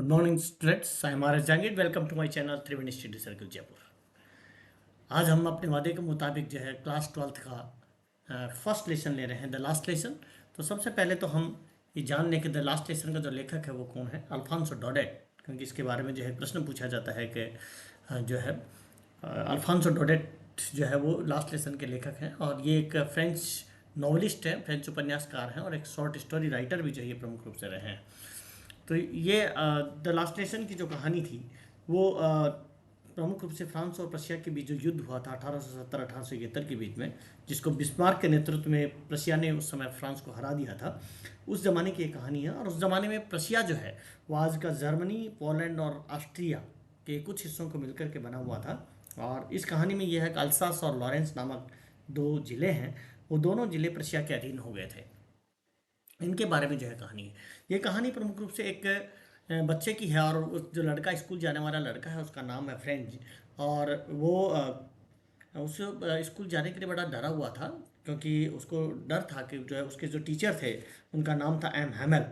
Morning students, I am R S Jahangir. Welcome to my channel Triveni study circle Jaipur. आज हम अपने वादे के मुताबिक जो है क्लास 12th का फर्स्ट लेसन ले रहे हैं, द लास्ट लेसन। तो सबसे पहले तो हम ये जान लें कि द लास्ट लेसन का जो लेखक है वो कौन है। अल्फांसो डोडेट, क्योंकि इसके बारे में जो है प्रश्न पूछा जाता है कि जो है अल्फांसो डोडेट जो है वो लास्ट लेसन के लेखक हैं, और ये एक फ्रेंच नॉवलिस्ट है, फ्रेंच उपन्यासकार हैं, और एक शॉर्ट स्टोरी राइटर भी जो है ये प्रमुख रूप से रहे हैं। तो ये द लास्ट नेशन की जो कहानी थी वो प्रमुख रूप से फ्रांस और प्रशिया के बीच जो युद्ध हुआ था 1870-1871 के बीच में, जिसको बिस्मार्क के नेतृत्व में प्रशिया ने उस समय फ्रांस को हरा दिया था, उस ज़माने की एक कहानी है। और उस ज़माने में प्रशिया जो है वो आज का जर्मनी, पोलैंड और ऑस्ट्रिया के कुछ हिस्सों को मिलकर के बना हुआ था। और इस कहानी में यह है कि अल्सास और लॉरेंस नामक दो ज़िले हैं, वो दोनों ज़िले प्रशिया के अधीन हो गए थे। इनके बारे में जो है कहानी है। ये कहानी प्रमुख रूप से एक बच्चे की है, और जो लड़का, स्कूल जाने वाला लड़का है, उसका नाम है फ्रेंच। और वो उसे स्कूल जाने के लिए बड़ा डरा हुआ था, क्योंकि उसको डर था कि जो है उसके जो टीचर थे उनका नाम था एम हैमल।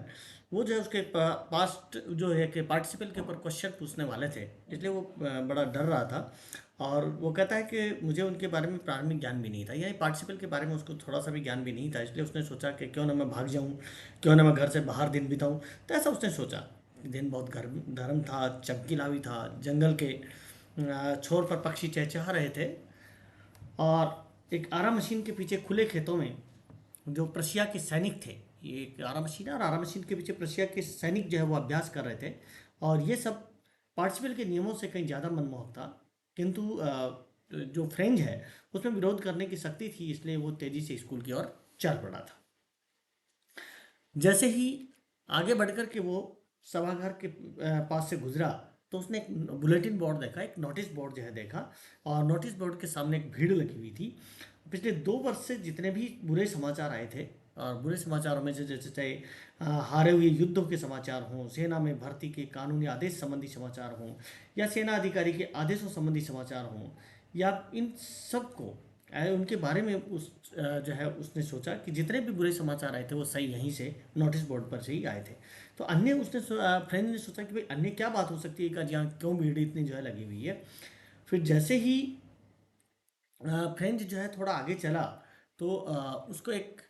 वो जो है उसके पास्ट जो है कि पार्टिसिपल के ऊपर क्वेश्चन पूछने वाले थे, इसलिए वो बड़ा डर रहा था। और वो कहता है कि मुझे उनके बारे में प्रारंभिक ज्ञान भी नहीं था, यानी पार्टिसिपल के बारे में उसको थोड़ा सा भी ज्ञान भी नहीं था, इसलिए उसने सोचा कि क्यों ना मैं भाग जाऊं, क्यों ना मैं घर से बाहर दिन बिताऊं। तो ऐसा उसने सोचा। दिन बहुत गर्म था, चमकीला भी था, जंगल के छोर पर पक्षी चहचहा रहे थे, और एक आरा मशीन के पीछे खुले खेतों में जो प्रशिया के सैनिक थे, ये एक आरा मशीन है, और आरा मशीन के पीछे प्रशिया के सैनिक जो है वो अभ्यास कर रहे थे। और ये सब पार्टिसिपल के नियमों से कहीं ज़्यादा मनमोहक था, किंतु जो फ्रेंच है उसमें विरोध करने की शक्ति थी, इसलिए वो तेज़ी से स्कूल की ओर चल पड़ा था। जैसे ही आगे बढ़कर के वो सभागार के पास से गुजरा, तो उसने एक बुलेटिन बोर्ड देखा, एक नोटिस बोर्ड जो है देखा, और नोटिस बोर्ड के सामने एक भीड़ लगी हुई थी। पिछले 2 वर्ष से जितने भी बुरे समाचार आए थे, और बुरे समाचारों में से जैसे चाहे हारे हुए युद्धों के समाचार हों, सेना में भर्ती के कानूनी आदेश संबंधी समाचार हों, या सेना अधिकारी के आदेशों संबंधी समाचार हों, या इन सब को उनके बारे में जो है उसने सोचा कि जितने भी बुरे समाचार आए थे वो सही यहीं से नोटिस बोर्ड पर से ही आए थे। तो अन्य उसने फ्रेंड ने सोचा कि भाई अन्य क्या बात हो सकती है कि यहाँ क्यों भीड़ इतनी जो है लगी हुई है। फिर जैसे ही फ्रेंच जो है थोड़ा आगे चला, तो उसको एक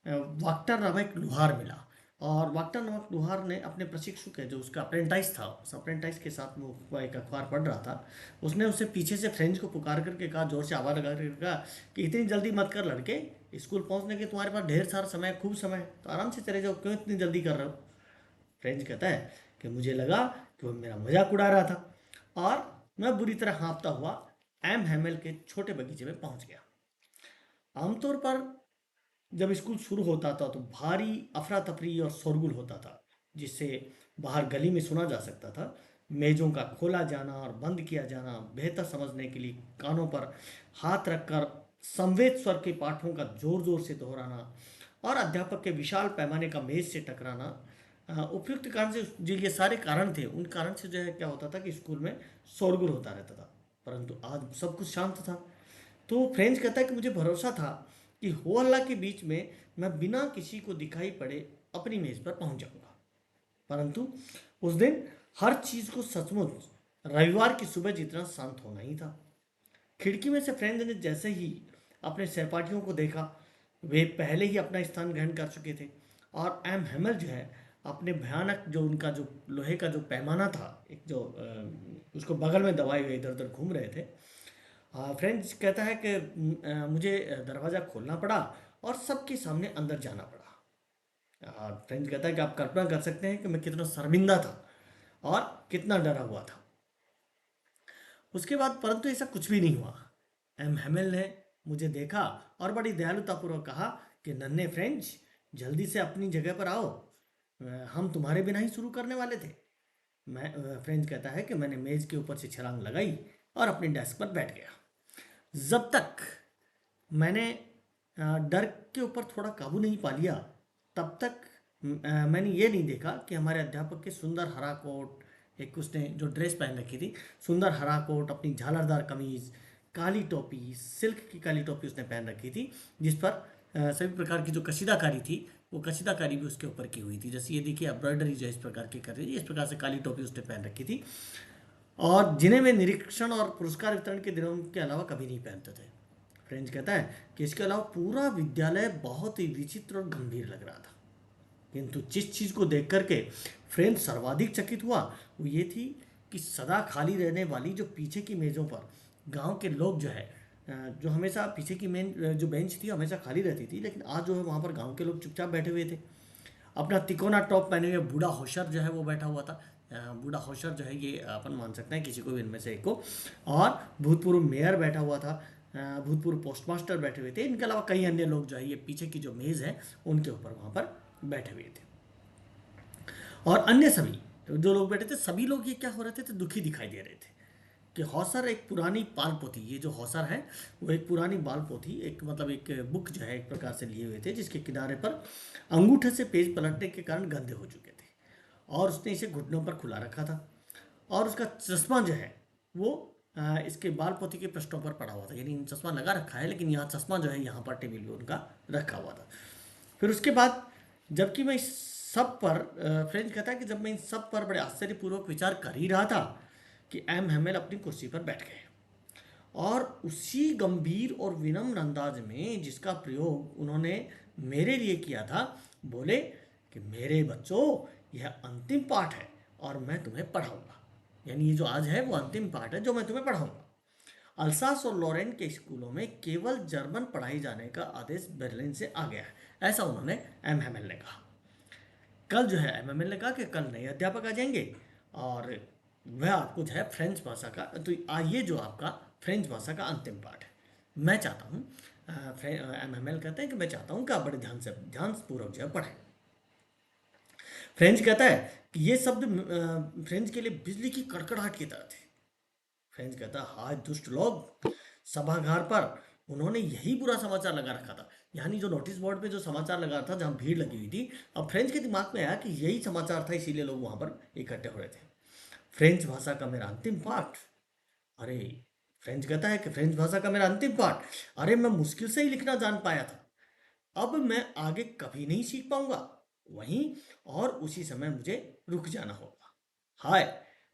वाक्टर नामक एक लुहार मिला। और वाक्टर नामक लुहार ने अपने प्रशिक्षु के, जो उसका अप्रेंटाइज था, उस अप्रेंटाइज के साथ वो एक अखबार पढ़ रहा था, उसने उसे पीछे से फ्रेंच को पुकार करके कहा, जोर से आवाज़ लगा करके कहा कि इतनी जल्दी मत कर लड़के, स्कूल पहुंचने के तुम्हारे पास ढेर सारा समय, खूब समय, तो आराम से चले जाओ, क्यों इतनी जल्दी कर रहे हो। फ्रेंच कहता है कि मुझे लगा कि वो मेरा मजाक उड़ा रहा था, और मैं बुरी तरह हाँफता हुआ एम हैमल के छोटे बगीचे में पहुंच गया। आमतौर पर जब स्कूल शुरू होता था तो भारी अफरा तफरी और शोरगुल होता था, जिससे बाहर गली में सुना जा सकता था। मेजों का खोला जाना और बंद किया जाना, बेहतर समझने के लिए कानों पर हाथ रखकर संवेद स्वर के पाठों का जोर जोर से दोहराना, और अध्यापक के विशाल पैमाने का मेज से टकराना, उपयुक्त कारण से जो ये सारे कारण थे, उन कारण से जो है क्या होता था कि स्कूल में शोरगुल होता रहता था। परंतु आज सब कुछ शांत था। तो फ्रेंच कहता है कि मुझे भरोसा था कि हो हल्ला के बीच में मैं बिना किसी को दिखाई पड़े अपनी मेज पर पहुंच जाऊंगा। परंतु उस दिन हर चीज को सचमुच रविवार की सुबह जितना शांत होना ही था। खिड़की में से फ्रेंच ने जैसे ही अपने सहपाठियों को देखा, वे पहले ही अपना स्थान ग्रहण कर चुके थे, और एम हेमल जो है अपने भयानक, जो उनका जो लोहे का जो पैमाना था, एक जो उसको बगल में दबाए हुए इधर उधर घूम रहे थे। फ्रेंच कहता है कि मुझे दरवाज़ा खोलना पड़ा और सबके सामने अंदर जाना पड़ा। फ्रेंच कहता है कि आप कल्पना कर सकते हैं कि मैं कितना शर्मिंदा था और कितना डरा हुआ था। उसके बाद परंतु ऐसा कुछ भी नहीं हुआ। एम हेमल ने मुझे देखा और बड़ी दयालुतापूर्वक कहा कि नन्हे फ्रेंच, जल्दी से अपनी जगह पर आओ, हम तुम्हारे बिना ही शुरू करने वाले थे। फ्रेंच कहता है कि मैंने मेज के ऊपर से छलांग लगाई और अपनी डेस्क पर बैठ गया। जब तक मैंने डर के ऊपर थोड़ा काबू नहीं पा लिया, तब तक मैंने ये नहीं देखा कि हमारे अध्यापक के सुंदर हरा कोट, एक उसने जो ड्रेस पहन रखी थी, सुंदर हरा कोट, अपनी झालरदार कमीज, काली टोपी, सिल्क की काली टोपी उसने पहन रखी थी, जिस पर सभी प्रकार की जो कशीदाकारी थी वो कशीदाकारी भी उसके ऊपर की हुई थी। जैसे ये देखिए एम्ब्रॉयडरी जो है इस प्रकार की कर रही है, इस प्रकार से काली टोपी उसने पहन रखी थी, और जिन्हें वे निरीक्षण और पुरस्कार वितरण के दिनों के अलावा कभी नहीं पहनते थे। फ्रेंच कहता है कि इसके अलावा पूरा विद्यालय बहुत ही विचित्र और गंभीर लग रहा था। किंतु जिस चीज को देख करके फ्रेंच सर्वाधिक चकित हुआ वो ये थी कि सदा खाली रहने वाली जो पीछे की मेजों पर गांव के लोग जो है जो हमेशा पीछे की मेन जो बेंच थी हमेशा खाली रहती थी, लेकिन आज जो है वहां पर गांव के लोग चुपचाप बैठे हुए थे। अपना तिकोना टॉप पहने हुए बूढ़ा होशर जो है वो बैठा हुआ था। बूढ़ा होशर जो है ये अपन मान सकते हैं किसी को भी इनमें से एक को। और भूतपूर्व मेयर बैठा हुआ था, भूतपूर्व पोस्टमास्टर बैठे हुए थे, इनके अलावा कई अन्य लोग जो है ये पीछे की जो मेज़ है उनके ऊपर वहाँ पर बैठे हुए थे। और अन्य सभी जो लोग बैठे थे सभी लोग ये क्या हो रहे थे, दुखी दिखाई दे रहे थे कि हौसर एक पुरानी पाल पोथी, ये जो हौसर है वो एक पुरानी बाल पोथी, एक मतलब एक बुक जो है एक प्रकार से लिए हुए थे, जिसके किनारे पर अंगूठे से पेज पलटने के कारण गंदे हो चुके थे, और उसने इसे घुटनों पर खुला रखा था। और उसका चश्मा जो है वो इसके बाल पोथी के पृष्ठों पर पड़ा हुआ था, यानी चश्मा लगा रखा है लेकिन यहाँ चश्मा जो है यहाँ पर टेबल पे उनका रखा हुआ था। फिर उसके बाद जबकि मैं इस सब पर फ्रेंच कहता है कि जब मैं इन सब पर बड़े आश्चर्यपूर्वक विचार कर ही रहा था कि एम हेमेल अपनी कुर्सी पर बैठ गए, और उसी गंभीर और विनम्र अंदाज में जिसका प्रयोग उन्होंने मेरे लिए किया था, बोले कि मेरे बच्चों यह अंतिम पाठ है और मैं तुम्हें पढ़ाऊंगा। यानी ये जो आज है वो अंतिम पाठ है जो मैं तुम्हें पढ़ाऊंगा। अल्सास और लॉरेन के स्कूलों में केवल जर्मन पढ़ाई जाने का आदेश बर्लिन से आ गया है, ऐसा उन्होंने एम हेमेल ने कहा। कल जो है एमएमएल ने कहा कि कल नए अध्यापक आ जाएंगे और वह आपको जो है फ्रेंच भाषा का, तो ये जो आपका फ्रेंच भाषा का अंतिम पाठ है। मैं चाहता हूँ, एमएमएल कहते हैं कि मैं चाहता हूँ कि आप बड़े ध्यान पूर्वक जो है पढ़ें। फ्रेंच कहता है कि ये शब्द फ्रेंच के लिए बिजली की कड़कड़ाहट की तरह थे। फ्रेंच कहता है हाय दुष्ट लोग, सभागार पर उन्होंने यही बुरा समाचार लगा रखा था। यानी जो नोटिस बोर्ड पे जो समाचार लगा था जहां भीड़ लगी हुई थी, अब फ्रेंच के दिमाग में आया कि यही समाचार था, इसीलिए लोग वहां पर इकट्ठे हो रहे थे। फ्रेंच भाषा का मेरा अंतिम पाठ। अरे, फ्रेंच कहता है कि फ्रेंच भाषा का मेरा अंतिम पाठ, अरे मैं मुश्किल से ही लिखना जान पाया था, अब मैं आगे कभी नहीं सीख पाऊंगा। वहीं और उसी समय मुझे रुक जाना होगा। हाय,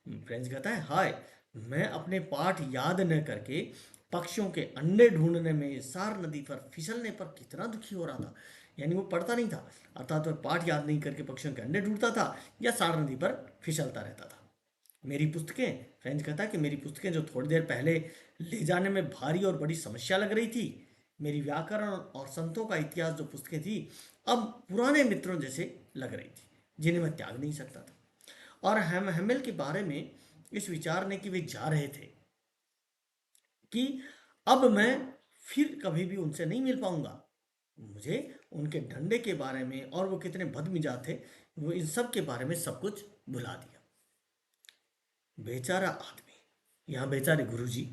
फ्रेंच कहता है हाय, मैं अपने पाठ याद न करके पक्षियों के अंडे ढूंढने में सार नदी पर फिसलने पर कितना दुखी हो रहा था। यानी वो पढ़ता नहीं था, अर्थात वह पाठ याद नहीं करके पक्षियों के अंडे ढूंढता था या सार नदी पर फिसलता रहता था। मेरी पुस्तकें, फ्रेंच कहता है कि मेरी पुस्तकें जो थोड़ी देर पहले ले जाने में भारी और बड़ी समस्या लग रही थी, मेरी व्याकरण और संतों का इतिहास जो पुस्तकें थी, अब पुराने मित्रों जैसे लग रही थी जिन्हें मैं त्याग नहीं सकता था। और हम हेमेल के बारे में इस विचार ने कि वे जा रहे थे कि अब मैं फिर कभी भी उनसे नहीं मिल पाऊंगा। मुझे उनके डंडे के बारे में और वो कितने बदमिजाज थे, वो इन सब के बारे में सब कुछ भुला दिया। बेचारा आदमी, यहाँ बेचारे गुरुजी।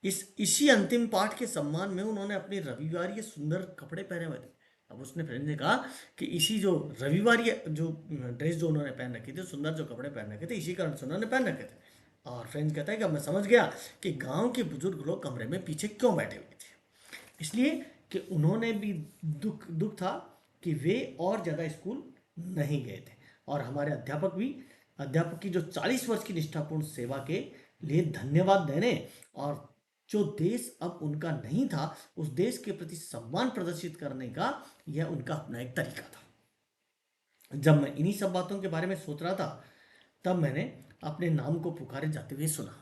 इसी अंतिम पाठ के सम्मान में उन्होंने अपने रविवार ये सुंदर कपड़े पहने हुए थे। अब उसने फ्रेंड ने कहा कि इसी जो रविवार ये जो ड्रेस जो उन्होंने पहन रखी थी, सुंदर जो कपड़े पहन रखे थे, इसी कारण से उन्होंने पहन रखे थे। और फ्रेंड कहता है कि अब मैं समझ गया कि गांव के बुजुर्ग लोग कमरे में पीछे क्यों बैठे हुए थे। इसलिए कि उन्होंने भी दुख दुख था कि वे और ज़्यादा स्कूल नहीं गए थे, और हमारे अध्यापक भी, अध्यापक की जो 40 वर्ष की निष्ठापूर्ण सेवा के लिए धन्यवाद देने, और जो देश अब उनका नहीं था उस देश के प्रति सम्मान प्रदर्शित करने का यह उनका अपना एक तरीका था। जब मैं इन्हीं सब बातों के बारे में सोच रहा था तब मैंने अपने नाम को पुकारे जाते हुए सुना।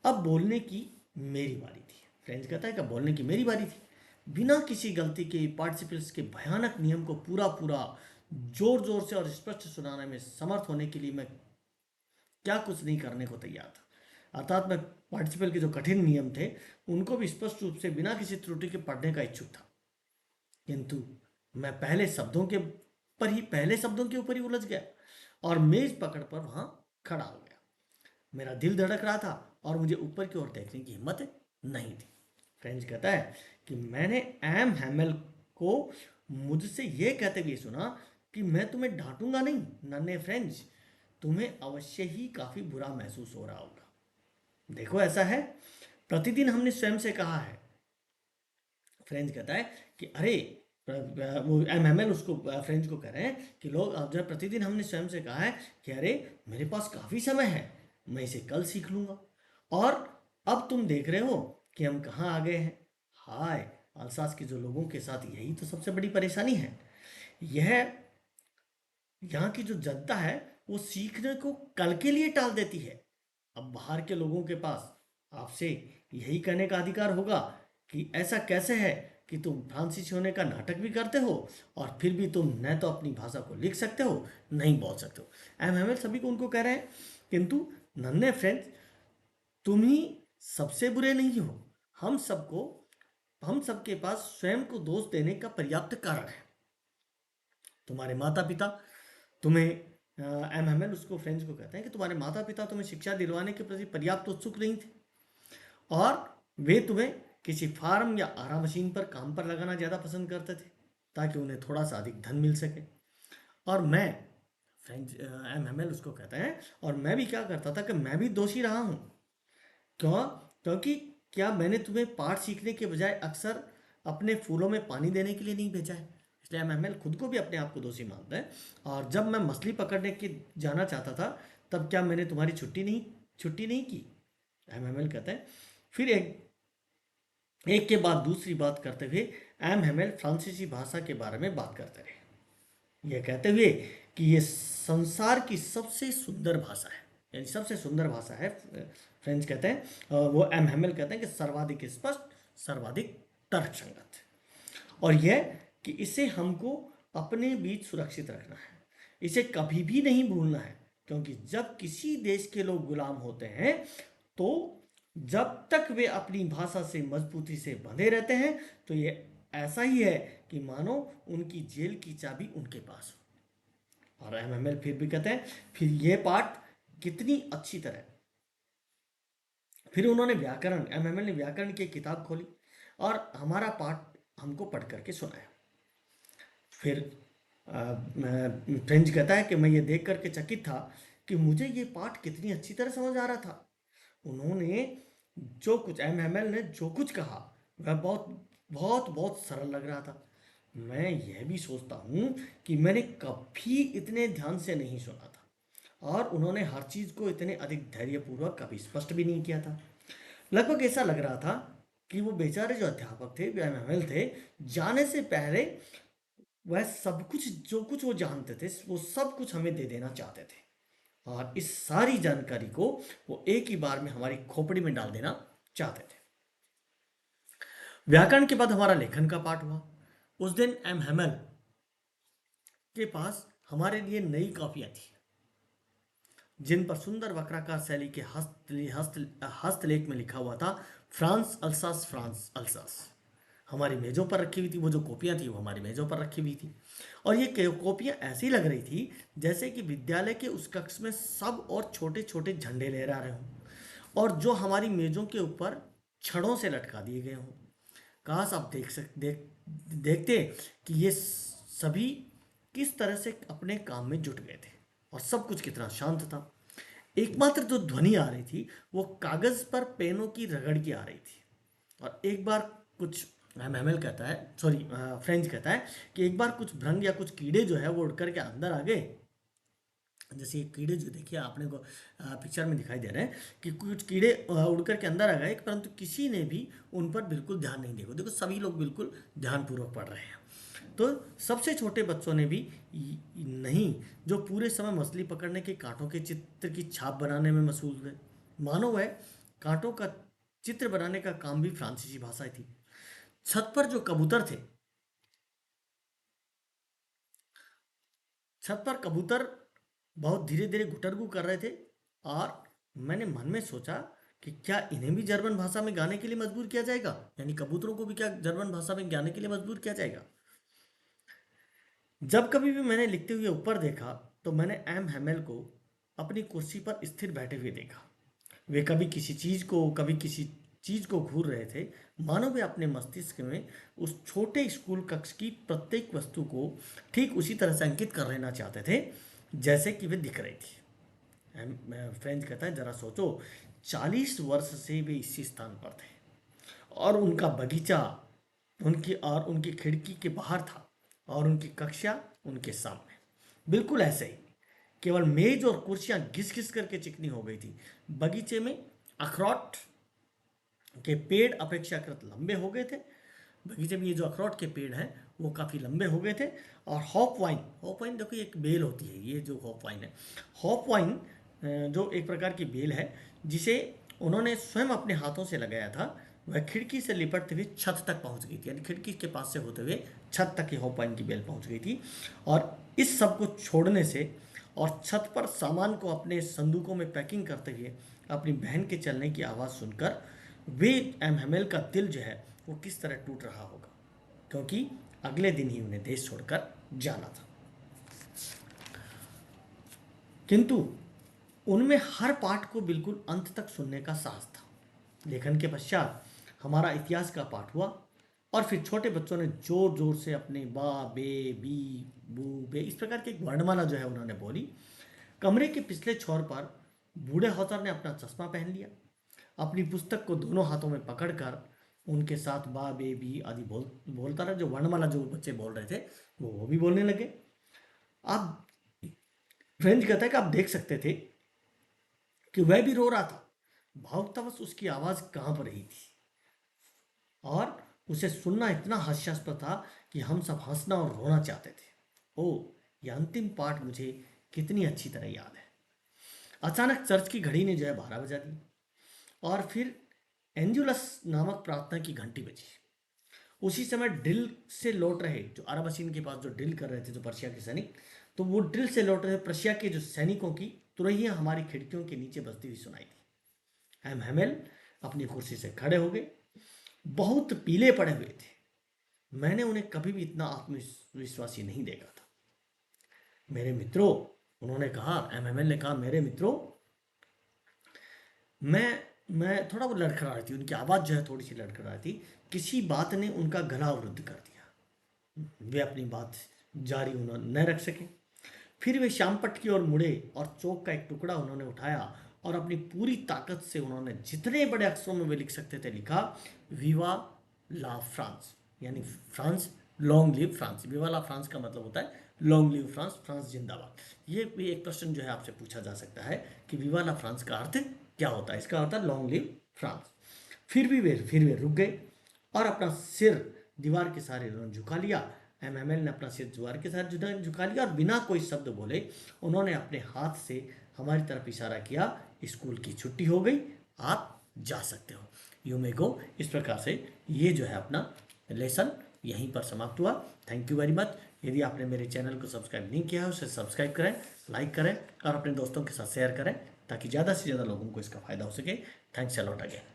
अब बोलने की मेरी बारी थी। फ्रेंच कहता है कि अब बोलने की मेरी बारी थी। बिना किसी गलती के पार्टिसिपल्स के भयानक नियम को पूरा पूरा जोर जोर से और स्पष्ट सुनाने में समर्थ होने के लिए मैं क्या कुछ नहीं करने को तैयार था। अर्थात मैं पार्टिसिपल के जो कठिन नियम थे उनको भी स्पष्ट रूप से बिना किसी त्रुटि के पढ़ने का इच्छुक था। किंतु मैं पहले शब्दों के ऊपर ही उलझ गया और मेज पकड़ पर वहां खड़ा हो गया। मेरा दिल धड़क रहा था और मुझे ऊपर की ओर देखने की हिम्मत नहीं थी। फ्रेंच कहता है कि मैंने एम हैमेल को मुझसे यह कहते हुए सुना कि मैं तुम्हें डांटूंगा नहीं नन्हे फ्रेंच, तुम्हें अवश्य ही काफी बुरा महसूस हो रहा होगा। देखो ऐसा है, प्रतिदिन हमने स्वयं से कहा है। फ्रेंच कहता है कि अरे, वो एमएमएल उसको फ्रेंच को कह रहे हैं कि लोग अब जब प्रतिदिन हमने स्वयं से कहा है कि अरे मेरे पास काफ़ी समय है, मैं इसे कल सीख लूँगा, और अब तुम देख रहे हो कि हम कहाँ आ गए हैं। हाय, अल्सास के जो लोगों के साथ यही तो सबसे बड़ी परेशानी है। यह यहाँ की जो जनता है वो सीखने को कल के लिए टाल देती है। अब बाहर के लोगों के पास आपसे यही कहने का अधिकार होगा कि ऐसा कैसे है कि तुम फ्रांसीसी होने का नाटक भी करते हो और फिर भी तुम न तो अपनी भाषा को लिख सकते हो, नहीं बोल सकते हो। एम सभी को उनको कह रहे हैं, किंतु नन्हे फ्रेंड्स, तुम ही सबसे बुरे नहीं हो। हम सबको हम सबके पास स्वयं को दोष देने का पर्याप्त कारण है। तुम्हारे माता पिता तुम्हें एमएमएल उसको फ्रेंच को कहते हैं कि तुम्हारे माता पिता तुम्हें शिक्षा दिलवाने के प्रति पर्याप्त उत्सुक नहीं थे, और वे तुम्हें किसी फार्म या आरा मशीन पर काम पर लगाना ज़्यादा पसंद करते थे ताकि उन्हें थोड़ा सा अधिक धन मिल सके। और मैं, फ्रेंच एमएमएल उसको कहते हैं, और मैं भी क्या करता था कि मैं भी दोषी रहा हूँ। क्यों? क्योंकि क्या मैंने तुम्हें पाठ सीखने के बजाय अक्सर अपने फूलों में पानी देने के लिए नहीं भेजा है? इसलिए एमएमएल खुद को भी अपने आप को दोषी मानता है। और जब मैं मछली पकड़ने के जाना चाहता था, तब क्या मैंने तुम्हारी छुट्टी नहीं की? एमएमएल कहते हैं। फिर एक के बाद दूसरी बात करते हुए एमएमएल फ्रांसीसी भाषा के बारे में बात करते रहे, यह कहते हुए कि ये संसार की सबसे सुंदर भाषा है, यानी सबसे सुंदर भाषा है। फ्रेंच कहते हैं, वो एमएमएल कहते हैं कि सर्वाधिक स्पष्ट, सर्वाधिक तर्कसंगत, और यह कि इसे हमको अपने बीच सुरक्षित रखना है, इसे कभी भी नहीं भूलना है, क्योंकि जब किसी देश के लोग गुलाम होते हैं तो जब तक वे अपनी भाषा से मजबूती से बंधे रहते हैं तो ये ऐसा ही है कि मानो उनकी जेल की चाबी उनके पास हो। और एमएमएल फिर भी कहते हैं, फिर ये पाठ कितनी अच्छी तरह, फिर उन्होंने व्याकरण, एमएमएल ने व्याकरण की एक किताब खोली और हमारा पाठ हमको पढ़ करके सुनाया। फिर फ्रेंच कहता है कि मैं ये देख करके चकित था कि मुझे ये पाठ कितनी अच्छी तरह समझ आ रहा था। उन्होंने जो कुछ, एमएमएल ने जो कुछ कहा वह बहुत बहुत बहुत सरल लग रहा था। मैं यह भी सोचता हूँ कि मैंने कभी इतने ध्यान से नहीं सुना था, और उन्होंने हर चीज़ को इतने अधिक धैर्यपूर्वक कभी स्पष्ट भी नहीं किया था। लगभग ऐसा लग रहा था कि वो बेचारे जो अध्यापक थे, एमएमएल थे, जाने से पहले वह सब कुछ, जो कुछ वो जानते थे, वो सब कुछ हमें दे देना चाहते थे, और इस सारी जानकारी को वो एक ही बार में हमारी खोपड़ी में डाल देना चाहते थे। व्याकरण के बाद हमारा लेखन का पाठ हुआ। उस दिन एम हेमल के पास हमारे लिए नई कॉपियां थी, जिन पर सुंदर वक्राकार शैली के हस्तलेख में लिखा हुआ था, फ्रांस अल्सास, फ्रांस अल्सास। हमारी मेज़ों पर रखी हुई थी, वो जो कॉपियाँ थी वो हमारी मेज़ों पर रखी हुई थी, और ये कॉपियाँ ऐसी लग रही थी जैसे कि विद्यालय के उस कक्ष में सब और छोटे छोटे झंडे लहरा रहे हों, और जो हमारी मेज़ों के ऊपर छड़ों से लटका दिए गए हों। काश आप देखते कि ये सभी किस तरह से अपने काम में जुट गए थे, और सब कुछ कितना शांत था। एकमात्र जो ध्वनि आ रही थी वो कागज पर पेनों की रगड़ की आ रही थी। और एक बार कुछ, एमएमएल कहता है, सॉरी फ्रेंच कहता है कि एक बार कुछ भ्रंग या कुछ कीड़े जो है वो उड़ करके अंदर आ गए। जैसे ये कीड़े जो देखिए आपने को पिक्चर में दिखाई दे रहे हैं कि कुछ कीड़े उड़ करके अंदर आ गए, परंतु किसी ने भी उन पर बिल्कुल ध्यान नहीं दिया। देखो सभी लोग बिल्कुल ध्यानपूर्वक पढ़ रहे हैं। तो सबसे छोटे बच्चों ने भी नहीं, जो पूरे समय मछली पकड़ने के कांटों के चित्र की छाप बनाने में मशगूल थे। मानो वह कांटों का चित्र बनाने का काम भी फ्रांसीसी भाषा थी। छत पर जो कबूतर थे, छत पर कबूतर बहुत धीरे धीरे गुटरगू कर रहे थे, और मैंने मन में सोचा कि क्या इन्हें भी जर्मन भाषा में गाने के लिए मजबूर किया जाएगा, यानी कबूतरों को भी क्या जर्मन भाषा में गाने के लिए मजबूर किया जाएगा। जब कभी भी मैंने लिखते हुए ऊपर देखा तो मैंने एम हेमेल को अपनी कुर्सी पर स्थिर बैठे हुए देखा। वे कभी किसी चीज को, कभी किसी चीज को घूर रहे थे, मानो वे अपने मस्तिष्क में उस छोटे स्कूल कक्ष की प्रत्येक वस्तु को ठीक उसी तरह से अंकित कर लेना चाहते थे जैसे कि वे दिख रही थी। फ्रेंच कहता है, जरा सोचो, 40 वर्ष से वे इसी स्थान पर थे, और उनका बगीचा उनकी खिड़की के बाहर था और उनकी कक्षा उनके सामने। बिल्कुल ऐसे ही, केवल मेज और कुर्सियां घिस घिस करके चिकनी हो गई थी। बगीचे में अखरोट के पेड़ अपेक्षाकृत लंबे हो गए थे। बगीचे में ये जो अखरोट के पेड़ हैं वो काफ़ी लंबे हो गए थे। और हॉप वाइन देखो, एक बेल होती है, ये जो हॉप वाइन है, हॉप वाइन जो एक प्रकार की बेल है जिसे उन्होंने स्वयं अपने हाथों से लगाया था, वह खिड़की से लिपटते हुए छत तक पहुंच गई थी। यानी खिड़की के पास से होते हुए छत तक ये हॉप वाइन की बेल पहुंच गई थी। और इस सब को छोड़ने से और छत पर सामान को अपने संदूकों में पैकिंग करते हुए अपनी बहन के चलने की आवाज़ सुनकर वे एम हेमेल का दिल जो है वो किस तरह टूट रहा होगा, क्योंकि अगले दिन ही उन्हें देश छोड़कर जाना था। किंतु उनमें हर पाठ को बिल्कुल अंत तक सुनने का साहस था। लेखन के पश्चात हमारा इतिहास का पाठ हुआ और फिर छोटे बच्चों ने जोर जोर से अपने बा बे बी बू बे इस प्रकार की एक वर्णमाला जो है उन्होंने बोली। कमरे के पिछले छोर पर बूढ़े हौतर ने अपना चश्मा पहन लिया, अपनी पुस्तक को दोनों हाथों में पकड़कर उनके साथ बा बे बी आदि बोलता रहा। जो वर्णमाला जो बच्चे बोल रहे थे वो भी बोलने लगे। आप फ्रेंच कहता है कि आप देख सकते थे कि वह भी रो रहा था। भावुकतावश उसकी आवाज कांप रही थी और उसे सुनना इतना हास्यास्पद था कि हम सब हंसना और रोना चाहते थे। ओ, यह अंतिम पाठ मुझे कितनी अच्छी तरह याद है। अचानक चर्च की घड़ी ने जो है 12 बजा दी और फिर एंजुलस नामक प्रार्थना की घंटी बजी। उसी समय ड्रिल से लौट रहे, जो अरबसीन के पास जो ड्रिल कर रहे थे जो पर्शिया के सैनिक, तो वो ड्रिल से लौट रहे पर्शिया के जो सैनिकों की तुरहियां हमारी खिड़कियों के नीचे बजती हुई सुनाई थी। हम हेमेल अपनी कुर्सी से खड़े हो गए, बहुत पीले पड़े हुए थे। मैंने उन्हें कभी भी इतना आत्मविश्वासी नहीं देखा था। मेरे मित्रों, उन्होंने कहा, एमएमएल ने कहा, मेरे मित्रों, मैं थोड़ा वो लड़खड़ा रही थी, उनकी आवाज़ जो है थोड़ी सी लड़खड़ा रही थी। किसी बात ने उनका गला अवरुद्ध कर दिया, वे अपनी बात जारी उन्होंने न रख सके। फिर वे श्यामपट्ट की ओर मुड़े और चौक का एक टुकड़ा उन्होंने उठाया और अपनी पूरी ताकत से उन्होंने जितने बड़े अक्षरों में वे लिख सकते थे लिखा, विवा ला फ्रांस, यानी फ्रांस, लॉन्ग लिव फ्रांस। विवा ला फ्रांस का मतलब होता है लॉन्ग लिव फ्रांस, फ्रांस जिंदाबाद। ये भी एक प्रश्न जो है आपसे पूछा जा सकता है कि विवा ला फ्रांस का अर्थ क्या होता है। इसका अर्थ है लॉन्ग लिव फ्रांस। फिर वे रुक गए और अपना सिर दीवार के सहारे उन्होंने झुका लिया। एमएमएल ने अपना सिर दीवार के साथ झुका लिया और बिना कोई शब्द बोले उन्होंने अपने हाथ से हमारी तरफ इशारा किया, स्कूल की छुट्टी हो गई, आप जा सकते हो, यू मे गो। इस प्रकार से ये जो है अपना लेसन यहीं पर समाप्त हुआ। Thank you very much. यदि आपने मेरे चैनल को सब्सक्राइब नहीं किया है उसे सब्सक्राइब करें, लाइक करें और अपने दोस्तों के साथ शेयर करें ताकि ज़्यादा से ज़्यादा लोगों को इसका फ़ायदा हो सके। Thanks a lot again.